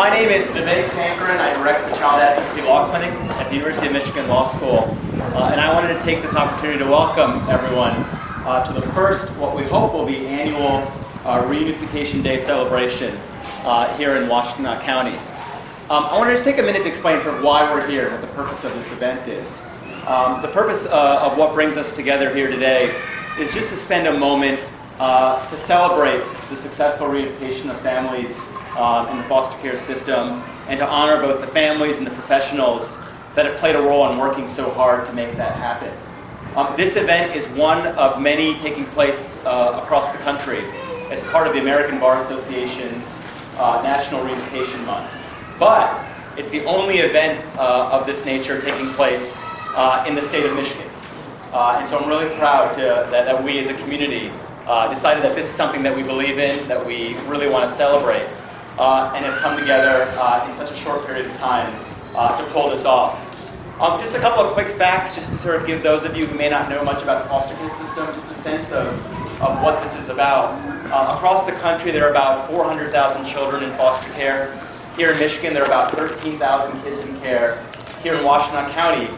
my name is Vivek Sankaran. I direct the Child Advocacy Law Clinic at the University of Michigan Law School. And I wanted to take this opportunity to welcome everyone to the first, what we hope will be annual Reunification Day celebration here in Washtenaw County. I want to just take a minute to explain sort of why we're here and what the purpose of this event is. The purpose of what brings us together here today is just to spend a moment to celebrate the successful reunification of families in the foster care system, and to honor both the families and the professionals that have played a role in working so hard to make that happen. This event is one of many taking place across the country as part of the American Bar Association's National Reunification Month. But it's the only event of this nature taking place in the state of Michigan. And so I'm really proud that we as a community decided that this is something that we believe in, that we really want to celebrate, and have come together in such a short period of time to pull this off. Just a couple of quick facts, just to sort of give those of you who may not know much about the foster care system, just a sense of what this is about. Across the country, there are about 400,000 children in foster care. Here in Michigan, there are about 13,000 kids in care. Here in Washtenaw County,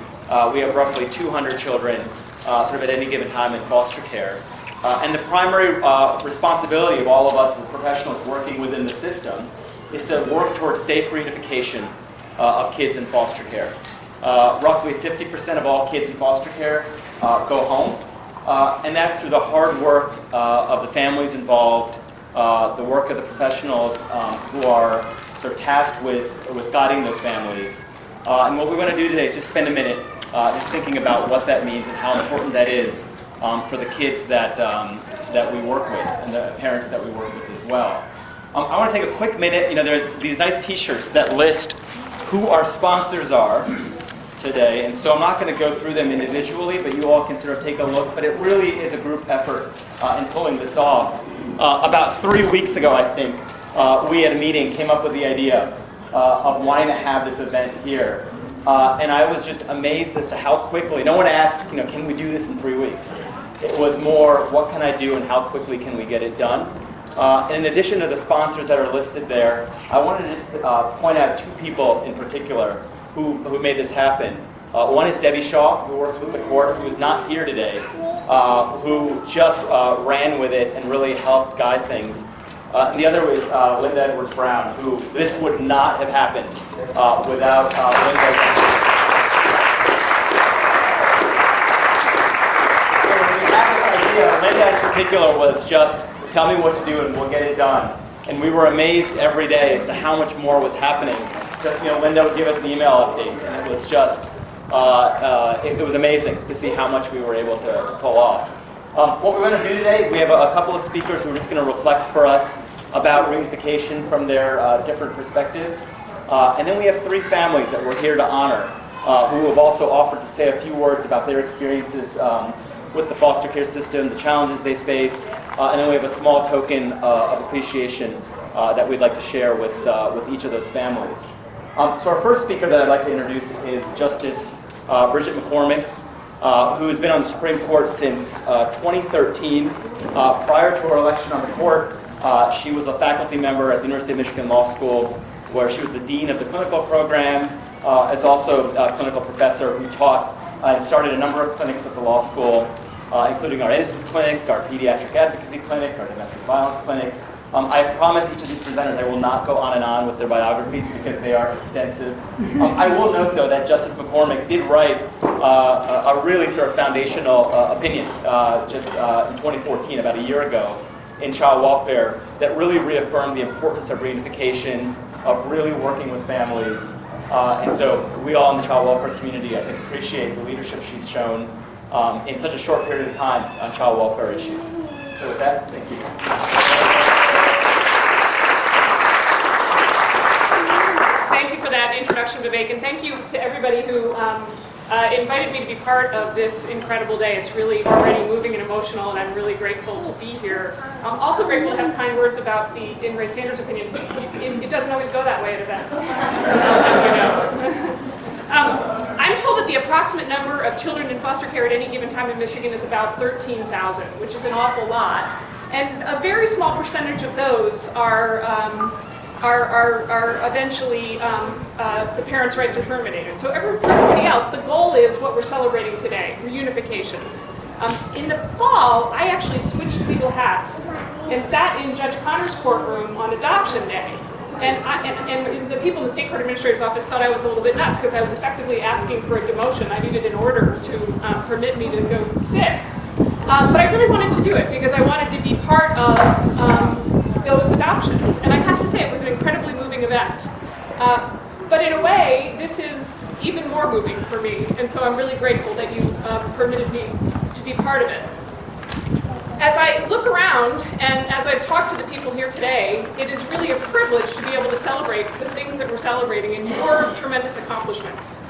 we have roughly 200 children sort of at any given time in foster care. And the primary responsibility of all of us professionals working within the system is to work towards safe reunification of kids in foster care. Roughly 50% of all kids in foster care go home, and that's through the hard work of the families involved, the work of the professionals who are sort of tasked with guiding those families. And what we want to do today is just spend a minute just thinking about what that means and how important that is for the kids that we work with and the parents that we work with as well. I want to take a quick minute. You know, there's these nice T-shirts that list who our sponsors are today, and so I'm not going to go through them individually, but you all can sort of take a look. But it really is a group effort in pulling this off. About 3 weeks ago, I think, we at a meeting came up with the idea of wanting to have this event here. And I was just amazed as to how quickly, no one asked, you know, can we do this in 3 weeks? It was more, what can I do and how quickly can we get it done? And in addition to the sponsors that are listed there, I wanted to just point out two people in particular who made this happen. One is Debbie Shaw, who works with the court, who is not here today, who just ran with it and really helped guide things. And the other was Linda Edwards Brown, who this would not have happened without Linda. So when we had this idea, Linda in particular was just, tell me what to do and we'll get it done. And we were amazed every day as to how much more was happening. Just, you know, Linda would give us the email updates, and it was just, it was amazing to see how much we were able to pull off. What we're going to do today is we have a couple of speakers who are just going to reflect for us about reunification from their different perspectives. And then we have three families that we're here to honor who have also offered to say a few words about their experiences with the foster care system, the challenges they faced, and then we have a small token of appreciation that we'd like to share with each of those families. So our first speaker that I'd like to introduce is Justice Bridget McCormack, who has been on the Supreme Court since 2013. Prior to her election on the court, she was a faculty member at the University of Michigan Law School, where she was the dean of the clinical program, as also a clinical professor who taught and started a number of clinics at the law school, including our Innocence Clinic, our Pediatric Advocacy Clinic, our Domestic Violence Clinic. I've promised each of these presenters I will not go on and on with their biographies because they are extensive. I will note, though, that Justice McCormack did write a really sort of foundational opinion just in 2014, about a year ago, in child welfare that really reaffirmed the importance of reunification, of really working with families. And so we all in the child welfare community, I think, appreciate the leadership she's shown in such a short period of time on child welfare issues. So with that, thank you. Thank you for that introduction, Vivek, and thank you to everybody who invited me to be part of this incredible day. It's really already moving and emotional, and I'm really grateful to be here. I'm also grateful to have kind words about the Ray Sanders opinion. It doesn't always go that way at events. I'm told that the approximate number of children in foster care at any given time in Michigan is about 13,000, which is an awful lot. And a very small percentage of those are are eventually the parents' rights are terminated. So for everybody else, the goal is what we're celebrating today, reunification. In the fall, I actually switched legal hats and sat in Judge Connor's courtroom on adoption day. And the people in the State Court Administrator's office thought I was a little bit nuts because I was effectively asking for a demotion. I needed an order to permit me to go sit. But I really wanted to do it because I wanted to be part of those adoptions. And I have to say, it was an incredibly moving event. But in a way, this is even more moving for me. And so I'm really grateful that you permitted me to be part of it. As I look around and as I've talked to the people here today, it is really a privilege to be able to celebrate the things that we're celebrating and your tremendous accomplishments.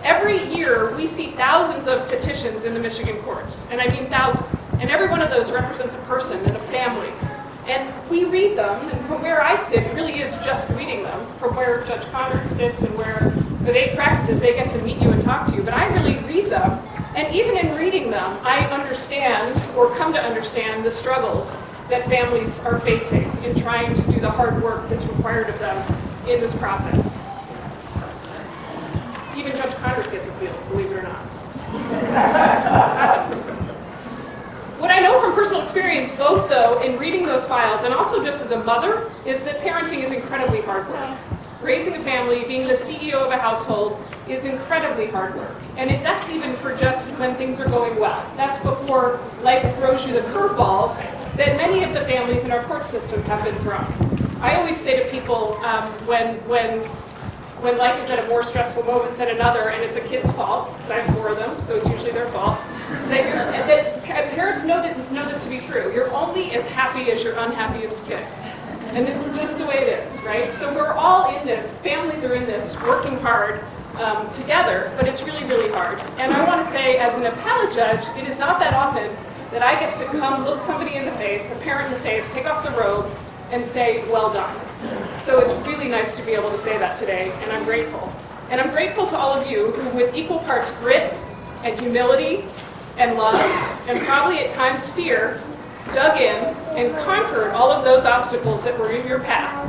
Every year, we see thousands of petitions in the Michigan courts, and I mean thousands. And every one of those represents a person and a family. And we read them, and from where I sit, it really is just reading them. From where Judge Connor sits and where Vivek practices, they get to meet you and talk to you. But I really read them. And even in reading them, I understand, or come to understand, the struggles that families are facing in trying to do the hard work that's required of them in this process. Even Judge Connors gets a feel, believe it or not. What I know from personal experience, both though, in reading those files and also just as a mother, is that parenting is incredibly hard work. Raising a family, being the CEO of a household, is incredibly hard work. And that's even for just when things are going well. That's before life throws you the curveballs that many of the families in our court system have been thrown. I always say to people when life is at a more stressful moment than another, and it's a kid's fault, because I have 4 of them, so it's usually their fault, that parents know this to be true. You're only as happy as your unhappiest kid. And it's just the way it is, right? So we're all in this, families are in this, working hard together, but it's really, really hard. And I want to say, as an appellate judge, it is not that often that I get to come look somebody in the face, a parent in the face, take off the robe, and say, well done. So it's really nice to be able to say that today, and I'm grateful. And I'm grateful to all of you who, with equal parts grit and humility and love, and probably at times fear, dug in and conquered all of those obstacles that were in your path.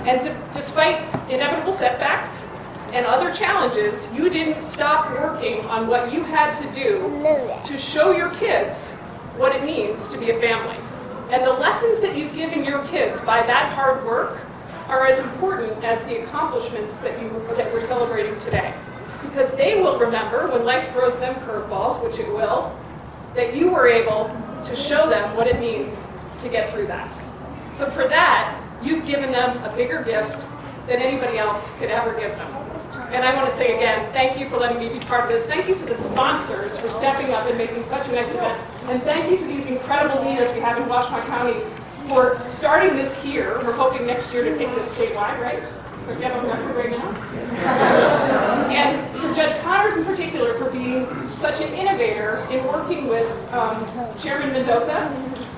And despite inevitable setbacks and other challenges, you didn't stop working on what you had to do to show your kids what it means to be a family. And the lessons that you've given your kids by that hard work are as important as the accomplishments that we're celebrating today. Because they will remember when life throws them curveballs, which it will, that you were able to show them what it means to get through that. So for that, you've given them a bigger gift than anybody else could ever give them. And I want to say again, thank you for letting me be part of this. Thank you to the sponsors for stepping up and making such a nice event. And thank you to these incredible leaders we have in Washtenaw County for starting this here. We're hoping next year to take this statewide, right? Forget on record right now. And for Judge Connors in particular for being such an innovator in working with Chairman Mandoka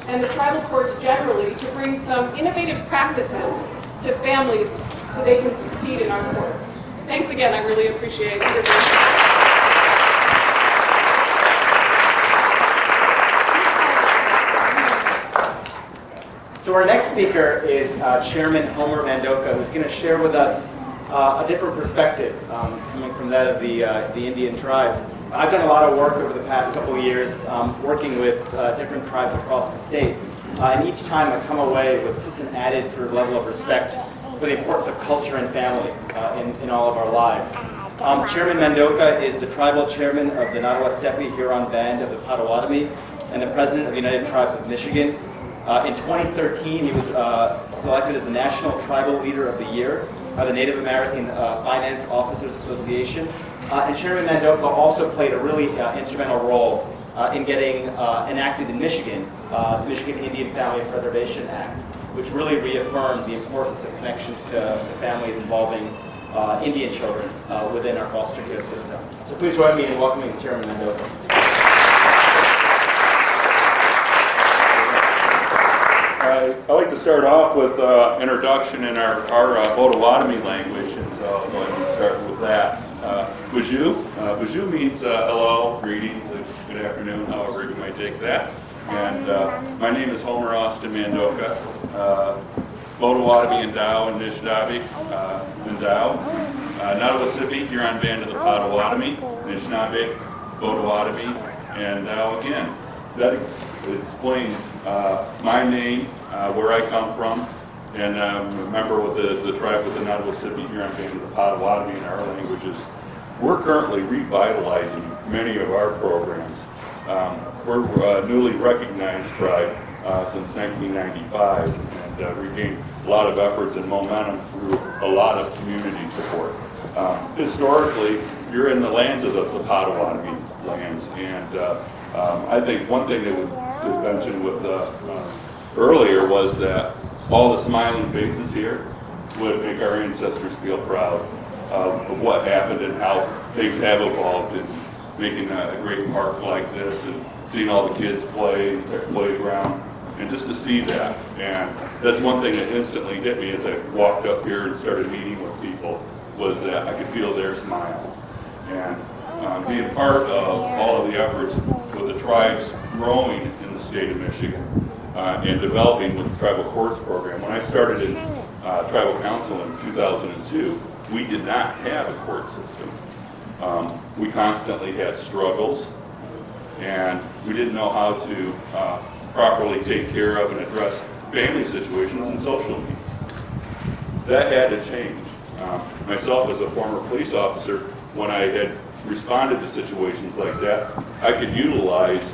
and the tribal courts generally to bring some innovative practices to families so they can succeed in our courts. Thanks again, I really appreciate your time. So our next speaker is Chairman Homer Mandoka, who's going to share with us a different perspective coming from that of the Indian tribes. I've done a lot of work over the past couple of years working with different tribes across the state. And each time I come away with just an added sort of level of respect for the importance of culture and family in all of our lives. Chairman Mandoka is the tribal chairman of the Nottawasepi Huron Band of the Potawatomi and the president of the United Tribes of Michigan. In 2013, he was selected as the National Tribal Leader of the Year by the Native American Finance Officers Association. And Chairman Mandoka also played a really instrumental role in getting enacted in Michigan, the Michigan Indian Family Preservation Act, which really reaffirmed the importance of connections to families involving Indian children within our foster care system. So please join me in welcoming Chairman Mandoka. I like to start off with introduction in our Potawatomi language, and so I'm going to start with that. Bonjour. Bonjour means hello, greetings, good afternoon, however you might take that. And my name is Homer Austin Mandoka. Potawatomi, and Dow, and Nishnawbe, and Dow. Nottawassipi, Huron-Band of the Potawatomi, Nishnawbe, Potawatomi, and Dow again. That explains my name, where I come from, and I'm a member with the tribe with the Nottawassipi, Huron-Band of the Potawatomi in our languages. We're currently revitalizing many of our programs. We're a newly recognized tribe since 1995, and we've gained a lot of efforts and momentum through a lot of community support. Historically, you're in the lands of the Potawatomi lands, and I think one thing that was mentioned with earlier was that all the smiling faces here would make our ancestors feel proud of what happened and how things have evolved in making a great park like this and seeing all the kids play at the playground, and just to see that. And that's one thing that instantly hit me as I walked up here and started meeting with people, was that I could feel their smile. And being part of all of the efforts with the tribes growing in the state of Michigan and developing with the Tribal Courts program. When I started in Tribal Council in 2002, we did not have a court system. We constantly had struggles, and we didn't know how to properly take care of and address family situations and social needs. That had to change. Myself as a former police officer, when I had responded to situations like that, I could utilize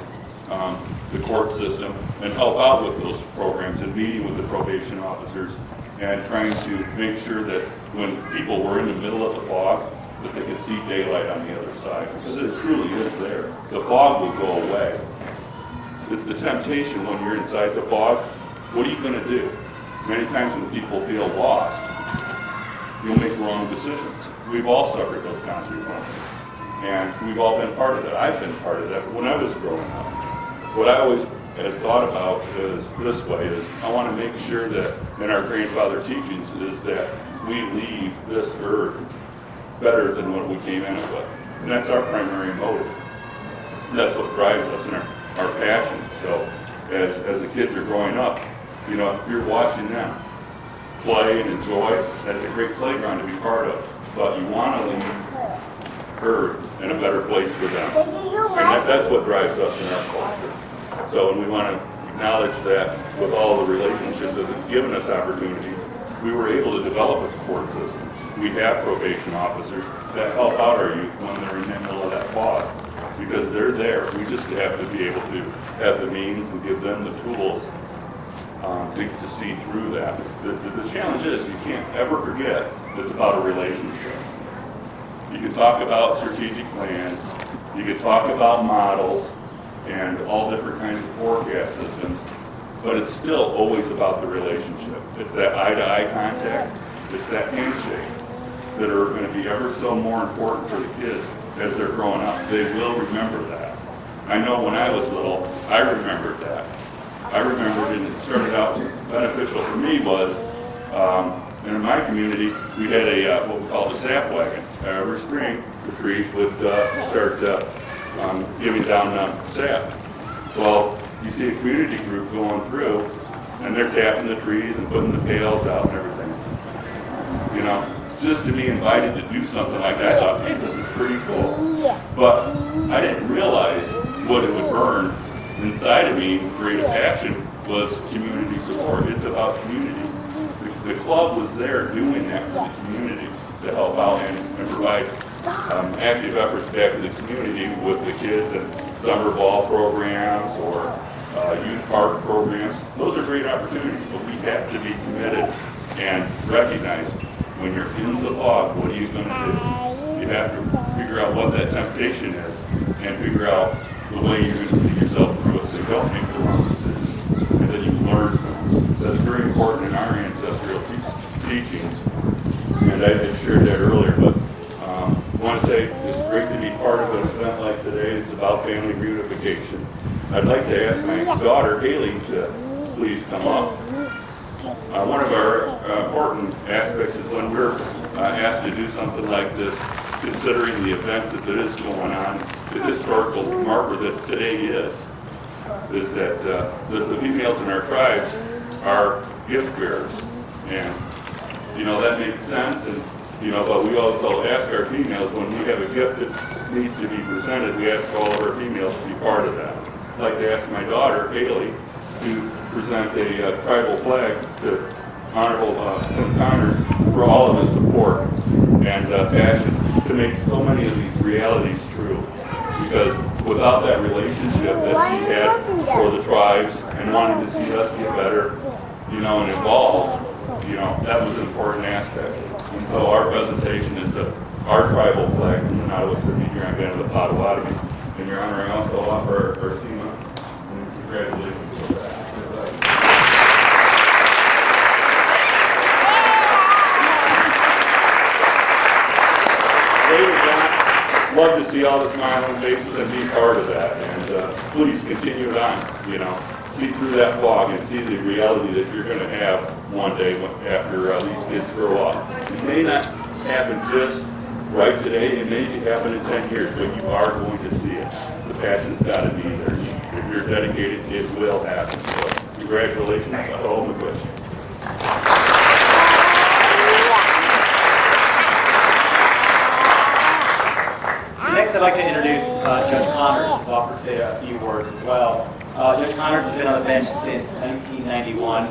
the court system and help out with those programs and meeting with the probation officers and trying to make sure that when people were in the middle of the fog, that they could see daylight on the other side, because it truly is there. The fog will go away. It's the temptation when you're inside the fog. What are you going to do? Many times when people feel lost, you'll make wrong decisions. We've all suffered those consequences, and we've all been part of that. I've been part of that when I was growing up. What I always had thought about is this way, is I want to make sure that in our grandfather teachings is that we leave this earth better than what we came in it with. And that's our primary motive. And that's what drives us in our passion. So as the kids are growing up, you know, you're watching them play and enjoy. That's a great playground to be part of. But you want to leave Earth in a better place for them. And that's what drives us in our culture. So, and we want to acknowledge that with all the relationships that have given us opportunities, we were able to develop a court system. We have probation officers that help out our youth when they're in the middle of that fog, because they're there. We just have to be able to have the means and give them the tools to see through that. The challenge is you can't ever forget it's about a relationship. You can talk about strategic plans, you can talk about models and all different kinds of forecast systems, but it's still always about the relationship. It's that eye-to-eye contact, it's that handshake that are going to be ever so more important for the kids as they're growing up. They will remember that. I know when I was little, I remembered that. I remembered, and it started out beneficial for me was, in my community, we had a what we called a sap wagon. Every spring, the trees would start giving down sap. Well, you see a community group going through, and they're tapping the trees and putting the pails out and everything. You know, just to be invited to do something like that, I thought, hey, this is pretty cool. But I didn't realize what it would burn inside of me, great passion, was community support. It's about community. The club was there doing that for the community to help out and provide active efforts back to the community with the kids and summer ball programs or youth park programs. Those are great opportunities, but we have to be committed and recognize when you're in the fog, what are you going to do? You have to figure out what that temptation is and figure out the way you're going to see yourself through it so you don't make the wrong decisions. And then you learn from them. That's very important in our ancestral teachings. And I shared that earlier, but I want to say it's great to be part of an event like today. It's about family reunification. I'd like to ask my daughter, Haley, to please come up. One of our important aspects is when we're asked to do something like this, considering the event that is going on, the historical marker that today is that the females in our tribes are gift bearers. And, you know, that makes sense, and, you know, but we also ask our females, when we have a gift that needs to be presented, we ask all of our females to be part of that. I'd like to ask my daughter, Haley, to present a tribal flag to Honorable Tim Connors for all of his support and passion to make so many of these realities true. Because without that relationship that he had for the tribes and wanting to see us get better, you know, and evolve, you know, that was an important aspect. And so our presentation is our tribal flag from the Nottawasapi here on behalf of the Potawatomi. And Your Honor, I also offer our SEMA. And congratulations for that. Love to see all the smiling faces and be part of that. And please continue it on, you know. See through that fog and see the reality that you're going to have one day after these kids grow up. It may not happen just right today. It may happen in 10 years, but you are going to see it. The passion's got to be there. If you're dedicated, it will happen. So congratulations on all the questions. Next, I'd like to introduce Judge Connors, who's offered to say a few words as well. Judge Connors has been on the bench since 1991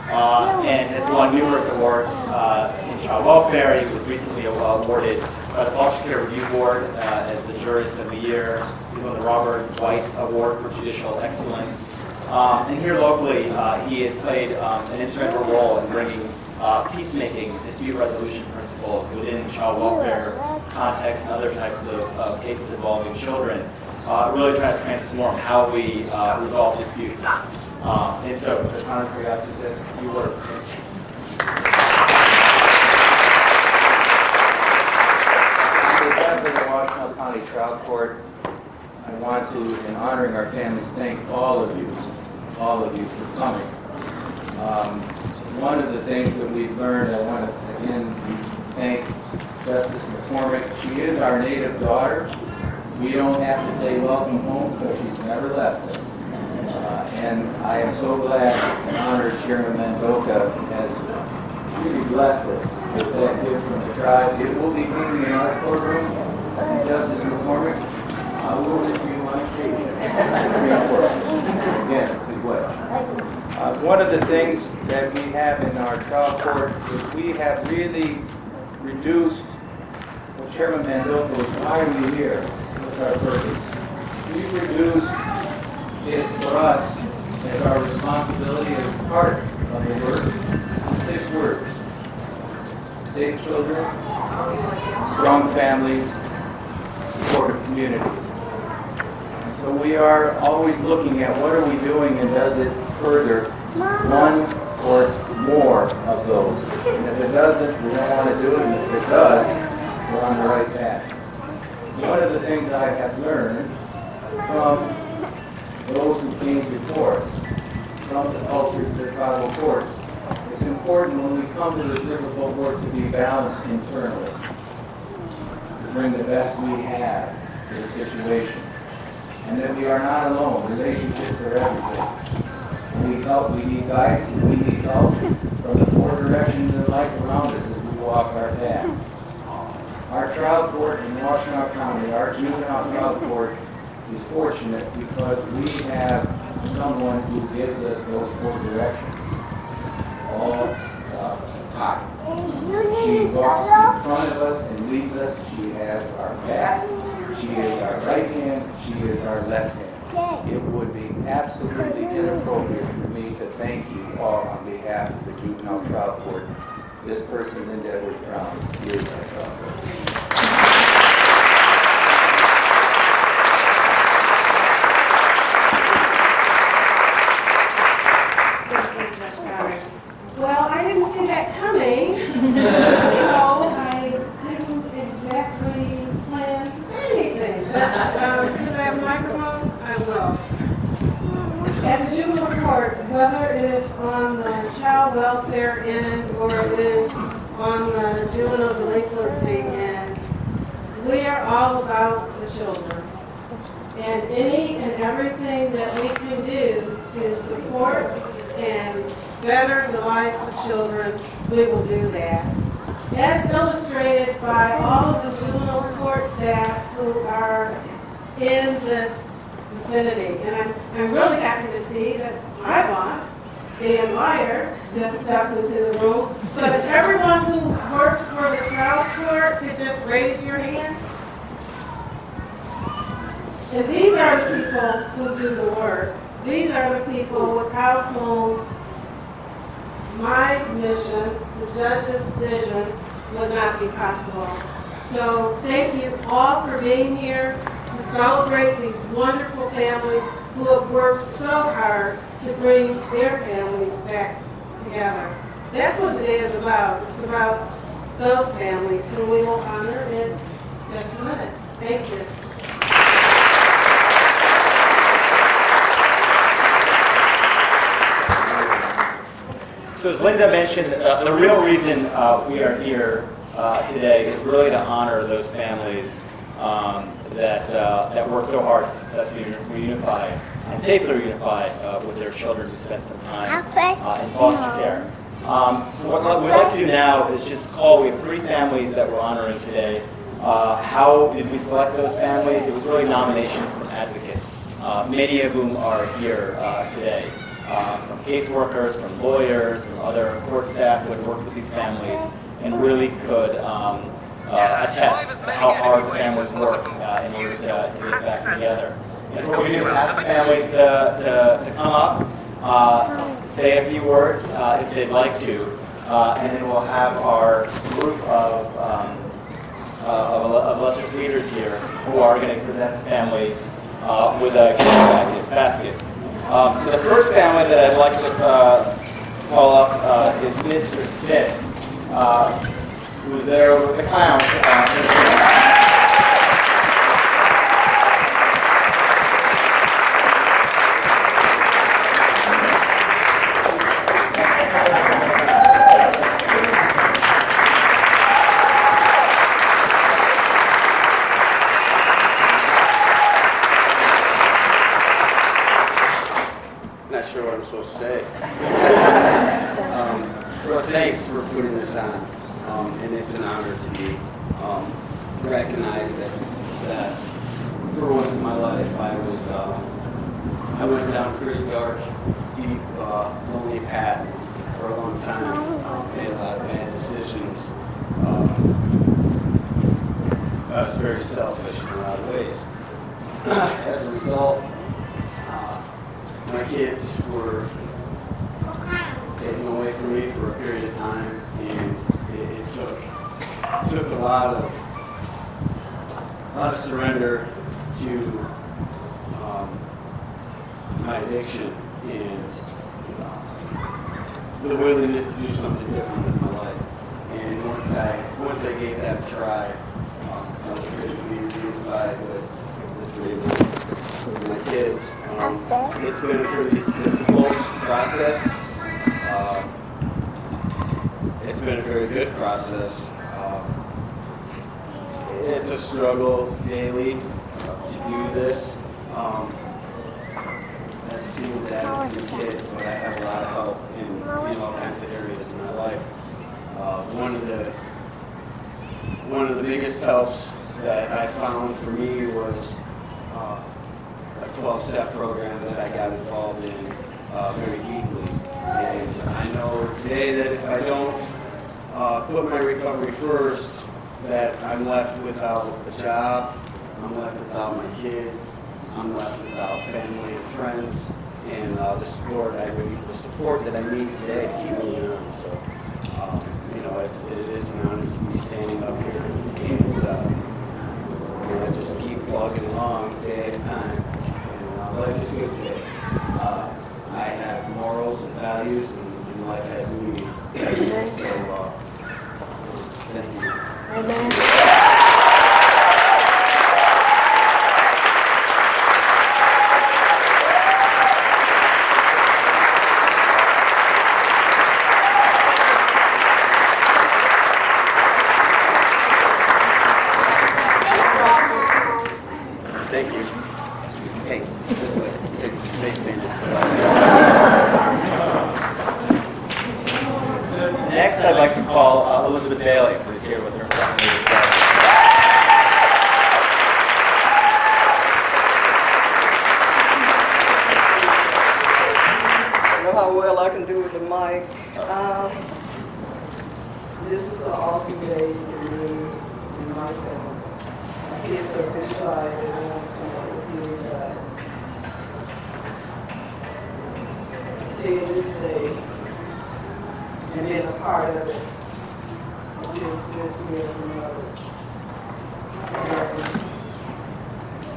and has won numerous awards in child welfare. He was recently awarded by the Foster Care Review Board as the Jurist of the Year. He won the Robert Weiss Award for Judicial Excellence. And here locally, he has played an instrumental role in bringing peacemaking, dispute resolution principles within child welfare context and other types of cases involving children, really trying to transform how we resolve disputes. And so, Judge Connors, can we ask you to say a few words? On behalf of the Washtenaw County Trial Court, I want to, in honoring our families, thank all of you for coming. One of the things that we've learned, I want to again thank Justice McCormack. She is our native daughter. We don't have to say welcome home because she's never left us. And I am so glad and honored Chairman Mandoka has really blessed us with that gift from the tribe. It will be coming in our courtroom. And Justice McCormack, I will with you on occasion. Again, good way. One of the things that we have in our trial court is we have really reduced what Chairman Mandoka was, why are we here? What's our purpose? We've reduced it for us as our responsibility as part of the work to 6 words. Safe children, strong families, supportive communities. And so we are always looking at what are we doing and does it further one or more of those. And if it doesn't, we don't want to do it, and if it does, we're on the right path. One of the things I have learned from those who came before us, from the cultures of the tribal courts, it's important when we come to this difficult work to be balanced internally, to bring the best we have to the situation, and that we are not alone. Relationships are everything. We need guidance, and we need help from the 4 directions in life around us as we walk our path. Our trial court in Washtenaw County, our juvenile trial court, is fortunate because we have someone who gives us those 4 directions all the time. She walks in front of us and leads us. She has our back. She is our right hand. She is our left hand. It would be absolutely inappropriate for me to thank you all on behalf of the Juvenile Trial Court. This person in Edward Brown is our trial court. Well, I didn't see that coming, so I didn't exactly plan to say anything. But since I have a microphone, I will. As a juvenile court, whether it is on the child welfare end or it is on the juvenile delinquency end, we are all about the children. And any and everything that we can do to support and better the lives of children, we will do that. As illustrated by all of the juvenile court staff who are in this vicinity. And I'm really happy to see that my boss, Dan Meyer, just stepped into the room. But if everyone who works for the trial court could just raise your hand. And these are the people who do the work. These are the people without whom my mission, the judge's vision, would not be possible. So thank you all for being here to celebrate these wonderful families who have worked so hard to bring their families back together. That's what today is about. It's about those families who we will honor in just a minute. Thank you. So as Linda mentioned, the real reason we are here today is really to honor those families that work so hard to successfully reunify and safely reunify with their children who spent some time in foster care. So what we'd like to do now is just we have 3 families that we're honoring today. How did we select those families? It was really nominations from advocates, many of whom are here today. From caseworkers, from lawyers, from other court staff who had worked with these families and really could attest how hard families work in order to get back together. And what we do is ask the families to come up, say a few words if they'd like to, and then we'll have our group of illustrious leaders here who are going to present the families with a gift basket. So the first family that I'd like to call up is Mr. Smith, who's there with the clowns. Not sure what I'm supposed to say. Well, thanks for putting this on, and it's an honor to be recognized as a success. For once in my life, I went down a pretty dark, deep, lonely path for a long time. Made a lot of bad decisions. I was very selfish in a lot of ways. As a result, my kids were taken away from me for a period of time, and it took a lot of surrender to my addiction and the willingness to do something different with my life. And once I gave that a try, I was ready to be reunified with my kids. It's been a pretty difficult process. It's been a very good process. It's a struggle daily to do this. As a single dad with 3 kids, but I have a lot of help in all kinds of areas in my life. One of the biggest helps that I found for me was a 12-step program that I got involved in very deeply. And I know today that if I don't put my recovery first, that I'm left without a job, I'm left without my kids, I'm left without family and friends, and the support that I need today to keep moving on. So, it is an honor to be standing up here and just keep plugging along day at a time. Life is good today. I have morals and values, and life has meaning. So, thank you. Amen. Thank you. Hey, this way. Hey, face painted. do with the mic. This is an awesome day for me and my family. My kids are fish fried and I want to come out with you seeing this day and being a part of it. It feels good to me as a mother.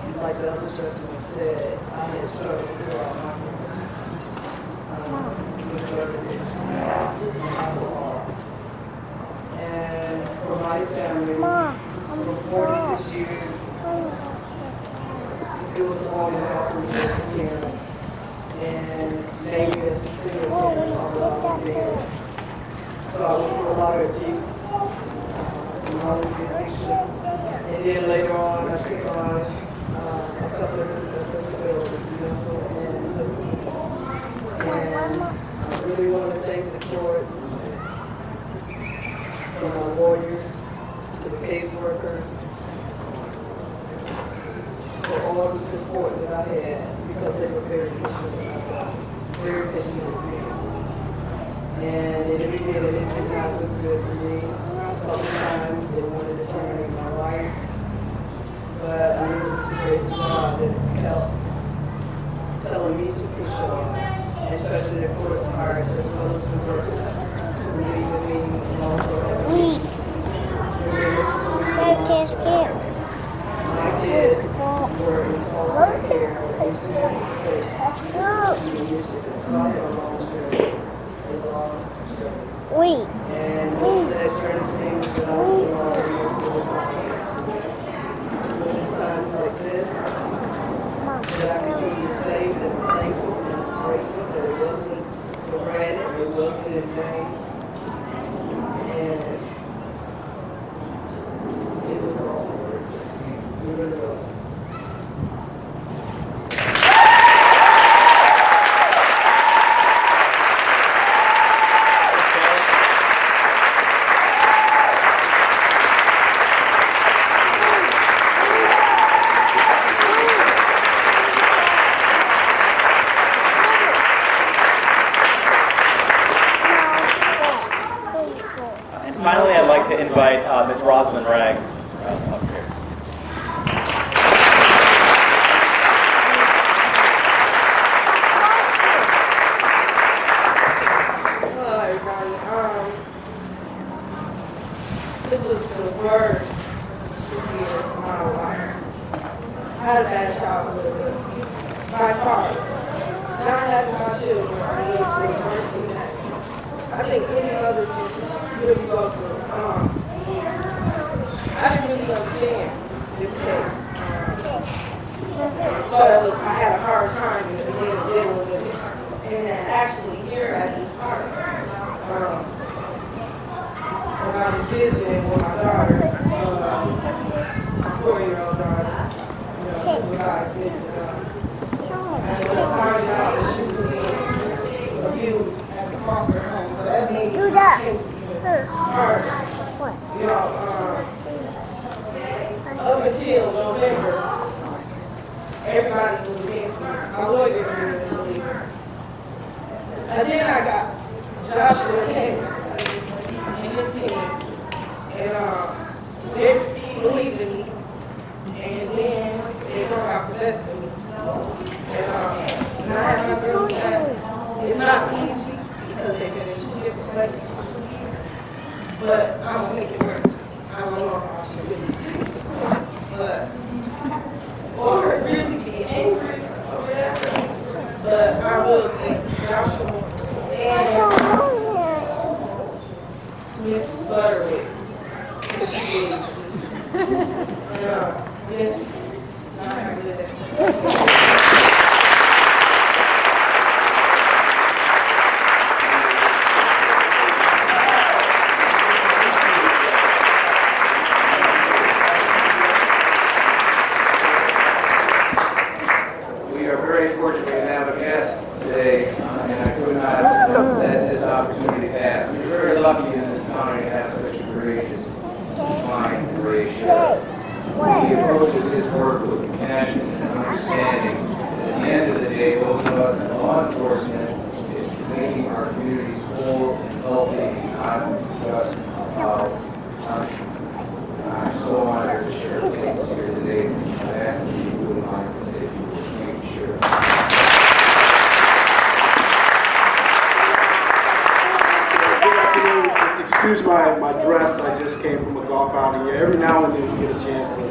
And like the other gentleman said, I had struggled throughout my life. And for my family, for 46 years, it was long enough for me to parent. And maybe as a single parent, I was there. So I went through a lot of abuse, addiction. And then later on, I took on a couple of disabilities, mental and physical. And I really want to thank the courts, from our lawyers to the caseworkers, for all the support that I had because they were very patient with me. And in the beginning, it did not look good for me. A couple times they wanted to terminate my rights, but I knew this was grace of God that helped telling me to push on, and touching the court's hearts as well as the workers to believe in me and also have a mission. My kids were in foster care or international space. So I had a long journey. And most of that journey seems that I'm doing all the years of this time like this, that I continue to say that I'm thankful and grateful that it wasn't for granted, it wasn't in vain. And it was all worth it. It really was. Finally, I'd like to invite Ms. Rosalind Rags up here. Hello, everybody. This was the worst 2 years of my life. I had a bad childhood, by far. Not having my children, I lived through the worst thing that I think any other really go through. I didn't really understand this case. So I had a hard time in the beginning dealing with it. And actually here at this park, when I was visiting with my daughter, my 4-year-old daughter, when I was visiting her, and I found out that she was being abused at the foster home. So that made the case even harder. You know, up until November, everybody was against me. My lawyers didn't believe her. And then I got Joshua Cameron and his team, and they believed in me. And then they broke out the best of me. And I have my girls that it's not easy because they've been in 2 different places for 2 years. But I'm gonna make it work. I don't know how she really do. But or really be angry or whatever. But I will thank Joshua and Miss Butterwick. She is. Yes. I really that. We are very fortunate to have a guest today, and I could not let this opportunity pass. We're very lucky in this county to have such a courageous, fine, courageous. He approaches his work with compassion and understanding. every now and then we get a chance to.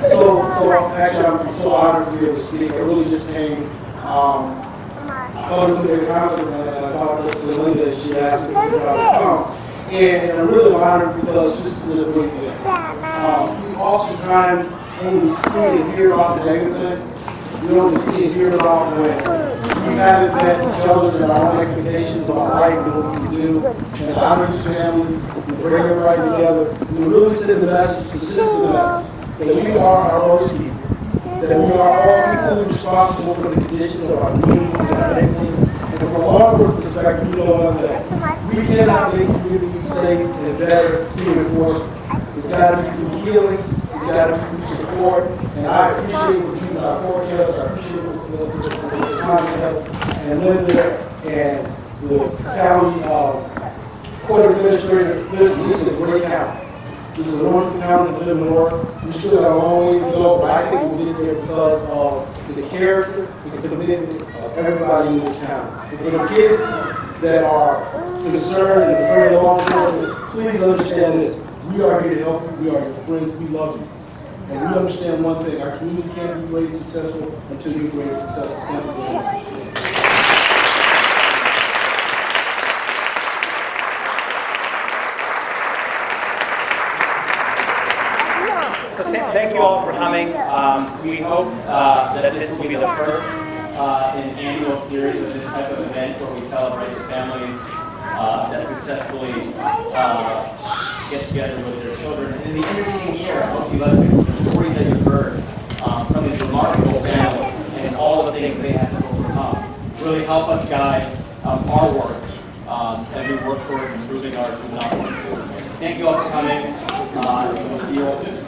So actually, I'm so honored to be able to speak. I really just came. I was very confident and I talked to Linda and she asked me to come. And I'm really honored because this is a great thing. Oftentimes, when we see and hear about the negative things, we only see and hear about when we haven't met each other and our own expectations about life and what we do, and honor each family, we bring everybody together. We really send the message, because this is the message, that we are our own people. That we are all equally responsible for the conditions of our communities and our neighborhoods. And from a law enforcement perspective, we know one thing. We cannot make communities safe and better through enforcement. It's got to be through healing. It's got to be through support. And I appreciate what Juvenile Court does. I appreciate what the county does. And Linda and the county court administrator. Listen, this is a great county. This is a wonderful county to live and work. We still have a long ways to go, but I think we'll get there because of the character and the commitment of everybody in this county. And for the kids that are concerned and afraid of law enforcement, please understand this. We are here to help you. We are your friends. We love you. And we understand one thing. Our community can't be great and successful until you're great and successful. Thank you very much. Thank you all for coming. We hope that this will be the first in an annual series of this type of event where we celebrate the families that successfully get together with their children. And in the intervening year, I hope you listen to the stories that you've heard from these remarkable families and all the things they have to overcome. Really help us guide our work as we work towards improving our juvenile court system. Thank you all for coming. We'll see you all soon.